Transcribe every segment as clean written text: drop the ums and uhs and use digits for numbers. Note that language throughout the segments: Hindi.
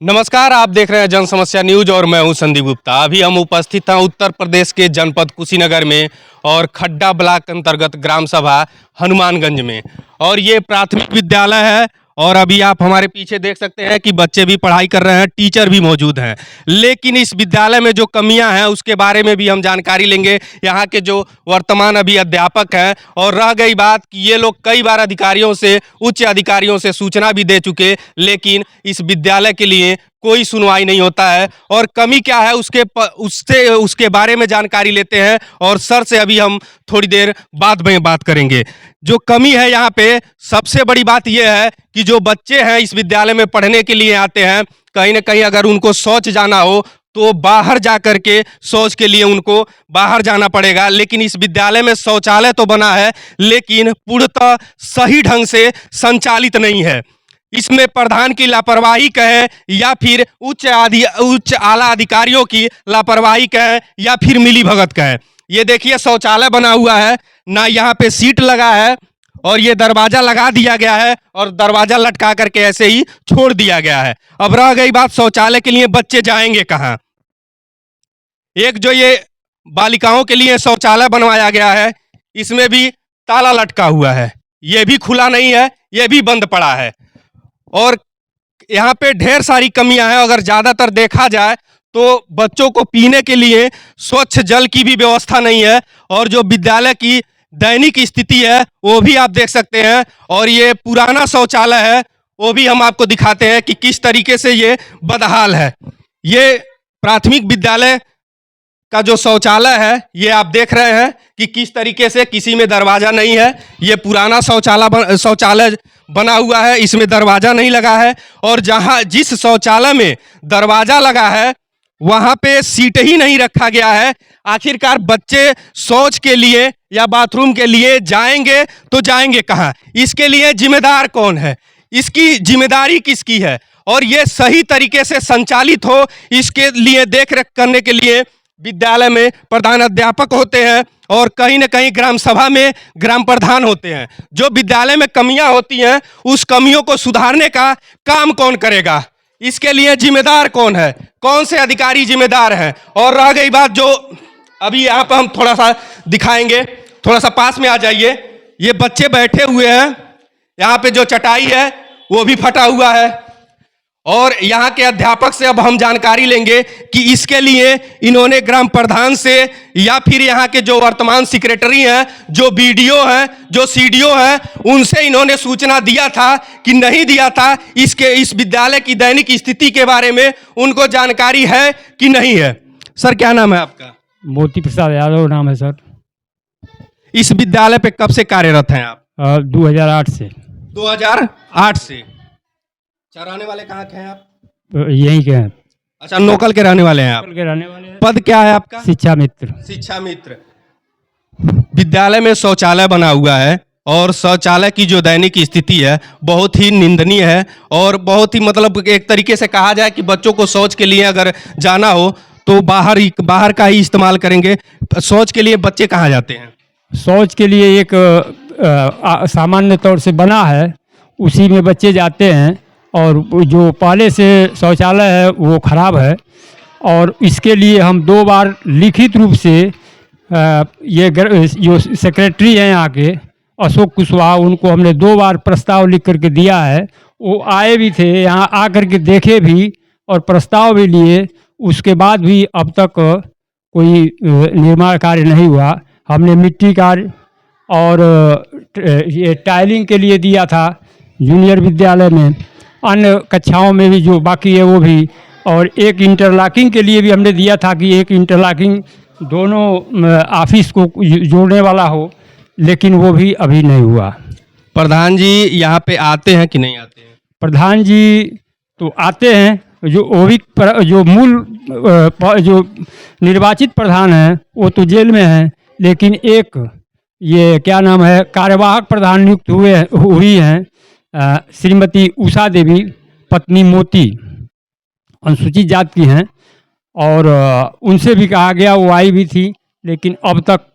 नमस्कार, आप देख रहे हैं जन समस्या न्यूज और मैं हूं संदीप गुप्ता। अभी हम उपस्थित हैं उत्तर प्रदेश के जनपद कुशीनगर में और खड्डा ब्लॉक अंतर्गत ग्राम सभा हनुमानगंज में। और ये प्राथमिक विद्यालय है और अभी आप हमारे पीछे देख सकते हैं कि बच्चे भी पढ़ाई कर रहे हैं, टीचर भी मौजूद हैं। लेकिन इस विद्यालय में जो कमियां हैं उसके बारे में भी हम जानकारी लेंगे यहाँ के जो वर्तमान अभी अध्यापक हैं। और रह गई बात कि ये लोग कई बार अधिकारियों से, उच्च अधिकारियों से सूचना भी दे चुके, लेकिन इस विद्यालय के लिए कोई सुनवाई नहीं होता है। और कमी क्या है उसके बारे में जानकारी लेते हैं और सर से अभी हम थोड़ी देर बाद में बात करेंगे। जो कमी है यहाँ पे, सबसे बड़ी बात यह है कि जो बच्चे हैं इस विद्यालय में पढ़ने के लिए आते हैं, कहीं ना कहीं अगर उनको शौच जाना हो तो बाहर जा कर के शौच के लिए उनको बाहर जाना पड़ेगा। लेकिन इस विद्यालय में शौचालय तो बना है लेकिन पूर्णतः सही ढंग से संचालित नहीं है। इसमें प्रधान की लापरवाही कहें या फिर उच्च आला अधिकारियों की लापरवाही कहें या फिर मिलीभगत कहें। ये देखिए शौचालय बना हुआ है, ना यहाँ पे सीट लगा है और ये दरवाजा लगा दिया गया है और दरवाजा लटका करके ऐसे ही छोड़ दिया गया है। अब रह गई बात शौचालय के लिए बच्चे जाएंगे कहाँ। एक जो ये बालिकाओं के लिए शौचालय बनवाया गया है, इसमें भी ताला लटका हुआ है, ये भी खुला नहीं है, ये भी बंद पड़ा है। और यहाँ पे ढेर सारी कमियां हैं। अगर ज़्यादातर देखा जाए तो बच्चों को पीने के लिए स्वच्छ जल की भी व्यवस्था नहीं है। और जो विद्यालय की दैनिक स्थिति है वो भी आप देख सकते हैं। और ये पुराना शौचालय है, वो भी हम आपको दिखाते हैं कि किस तरीके से ये बदहाल है। ये प्राथमिक विद्यालय का जो शौचालय है ये आप देख रहे हैं कि किस तरीके से किसी में दरवाज़ा नहीं है। ये पुराना शौचालय बना हुआ है, इसमें दरवाज़ा नहीं लगा है। और जिस शौचालय में दरवाज़ा लगा है वहाँ पे सीट ही नहीं रखा गया है। आखिरकार बच्चे शौच के लिए या बाथरूम के लिए जाएंगे तो जाएंगे कहाँ? इसके लिए जिम्मेदार कौन है? इसकी जिम्मेदारी किसकी है? और ये सही तरीके से संचालित हो, इसके लिए देख रेख करने के लिए विद्यालय में प्रधान अध्यापक होते हैं और कहीं ना कहीं ग्राम सभा में ग्राम प्रधान होते हैं। जो विद्यालय में कमियां होती हैं उस कमियों को सुधारने का काम कौन करेगा? इसके लिए जिम्मेदार कौन है? कौन से अधिकारी जिम्मेदार हैं? और रह गई बात जो अभी यहाँ पर हम थोड़ा सा दिखाएंगे, थोड़ा सा पास में आ जाइए। ये बच्चे बैठे हुए हैं, यहाँ पे जो चटाई है वो भी फटा हुआ है। और यहाँ के अध्यापक से अब हम जानकारी लेंगे कि इसके लिए इन्होंने ग्राम प्रधान से या फिर यहाँ के जो वर्तमान सेक्रेटरी हैं, जो बीडीओ हैं, जो सीडीओ हैं, उनसे इन्होंने सूचना दिया था कि नहीं दिया था? इस विद्यालय की दैनिक स्थिति के बारे में उनको जानकारी है कि नहीं है? सर क्या नाम है आपका? मोती प्रसाद यादव नाम है सर। इस विद्यालय पे कब से कार्यरत हैं आप? 2008 से। 2008 से। रहने वाले कहाँ के हैं आप? यहीं के हैं। अच्छा, लोकल के रहने वाले हैं आप? लोकल के रहने वाले हैं। पद क्या है आपका? शिक्षा मित्र। शिक्षा मित्र। विद्यालय में शौचालय बना हुआ है और शौचालय की जो दैनिक स्थिति है बहुत ही निंदनीय है। और बहुत ही मतलब एक तरीके से कहा जाए कि बच्चों को शौच के लिए अगर जाना हो तो बाहर का ही इस्तेमाल करेंगे। शौच के लिए बच्चे कहाँ जाते हैं? शौच के लिए एक सामान्य तौर से बना है, उसी में बच्चे जाते हैं। और जो पहले से शौचालय है वो ख़राब है और इसके लिए हम 2 बार लिखित रूप से ये जो सेक्रेटरी हैं यहाँ के अशोक कुशवाहा, उनको हमने 2 बार प्रस्ताव लिख करके दिया है। वो आए भी थे, यहाँ आकर के देखे भी और प्रस्ताव भी लिए। उसके बाद भी अब तक कोई निर्माण कार्य नहीं हुआ। हमने मिट्टी कार्य और ये टाइलिंग के लिए दिया था जूनियर विद्यालय में, अन्य कक्षाओं में भी जो बाकी है वो भी। और एक इंटरलॉकिंग के लिए भी हमने दिया था कि एक इंटरलॉकिंग दोनों ऑफिस को जोड़ने वाला हो, लेकिन वो भी अभी नहीं हुआ। प्रधान जी यहाँ पे आते हैं कि नहीं आते हैं? प्रधान जी तो आते हैं, जो मूल जो निर्वाचित प्रधान हैं वो तो जेल में हैं। लेकिन एक ये क्या नाम है, कार्यवाहक प्रधान नियुक्त हुई हैं श्रीमती उषा देवी, पत्नी मोती, अनुसूचित जात की हैं। और उनसे भी कहा गया, वो आई भी थी, लेकिन अब तक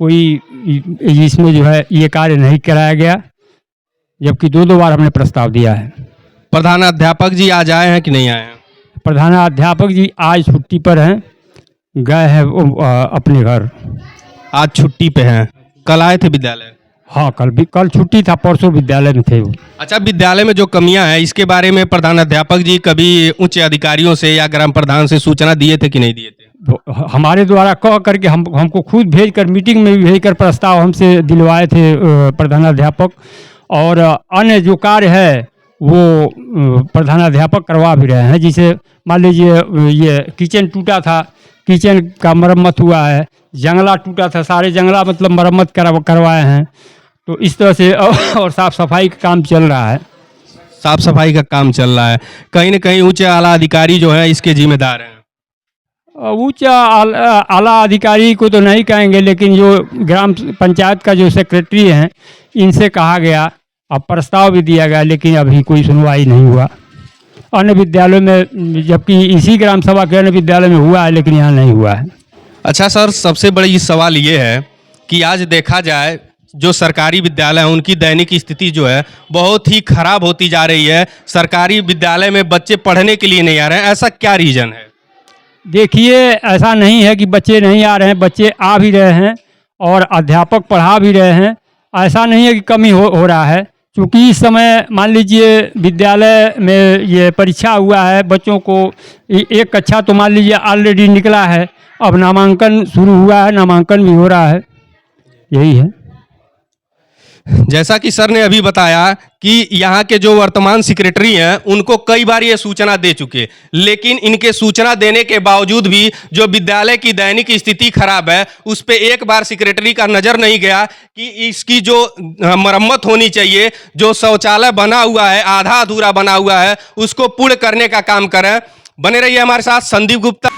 कोई इसमें जो है ये कार्य नहीं कराया गया, जबकि 2 बार हमने प्रस्ताव दिया है। प्रधानाध्यापक जी आज आए हैं कि नहीं आए हैं? प्रधानाध्यापक जी आज छुट्टी पर हैं, गए हैं अपने घर। आज छुट्टी पे हैं, कल आए थे विद्यालय? हाँ, कल छुट्टी था, परसों विद्यालय में थे वो। अच्छा, विद्यालय में जो कमियां हैं इसके बारे में प्रधानाध्यापक जी कभी उच्च अधिकारियों से या ग्राम प्रधान से सूचना दिए थे कि नहीं दिए थे? हमारे द्वारा कह करके हमको खुद भेजकर, मीटिंग में भी भेजकर प्रस्ताव हमसे दिलवाए थे प्रधानाध्यापक। और अन्य जो कार्य है वो प्रधानाध्यापक करवा भी रहे हैं। जैसे मान लीजिए ये किचन टूटा था, किचन का मरम्मत हुआ है, जंगला टूटा था, सारे जंगला मतलब मरम्मत करवाए हैं। तो इस तरह से और साफ सफाई का काम चल रहा है। साफ सफाई का काम चल रहा है। कहीं न कहीं उच्च आला अधिकारी जो है इसके जिम्मेदार हैं। उच्च आला अधिकारी को तो नहीं कहेंगे, लेकिन जो ग्राम पंचायत का जो सेक्रेटरी हैं इनसे कहा गया, अब प्रस्ताव भी दिया गया, लेकिन अभी कोई सुनवाई नहीं हुआ। अन्य विद्यालयों में, जबकि इसी ग्राम सभा के अन्य विद्यालय में हुआ है, लेकिन यहाँ नहीं हुआ है। अच्छा सर, सबसे बड़ी सवाल ये है कि आज देखा जाए जो सरकारी विद्यालय हैं उनकी दैनिक स्थिति जो है बहुत ही खराब होती जा रही है। सरकारी विद्यालय में बच्चे पढ़ने के लिए नहीं आ रहे हैं, ऐसा क्या रीज़न है? देखिए, ऐसा नहीं है कि बच्चे नहीं आ रहे हैं, बच्चे आ भी रहे हैं और अध्यापक पढ़ा भी रहे हैं। ऐसा नहीं है कि कमी हो रहा है, क्योंकि इस समय मान लीजिए विद्यालय में ये परीक्षा हुआ है, बच्चों को एक कक्षा तो मान लीजिए ऑलरेडी निकला है, अब नामांकन शुरू हुआ है, नामांकन भी हो रहा है, यही है। जैसा कि सर ने अभी बताया कि यहाँ के जो वर्तमान सेक्रेटरी हैं उनको कई बार ये सूचना दे चुके, लेकिन इनके सूचना देने के बावजूद भी जो विद्यालय की दैनिक स्थिति खराब है उस पे एक बार सेक्रेटरी का नज़र नहीं गया कि इसकी जो मरम्मत होनी चाहिए, जो शौचालय बना हुआ है, आधा अधूरा बना हुआ है, उसको पूर्ण करने का काम करें। बने रहिए हमारे साथ। संदीप गुप्ता।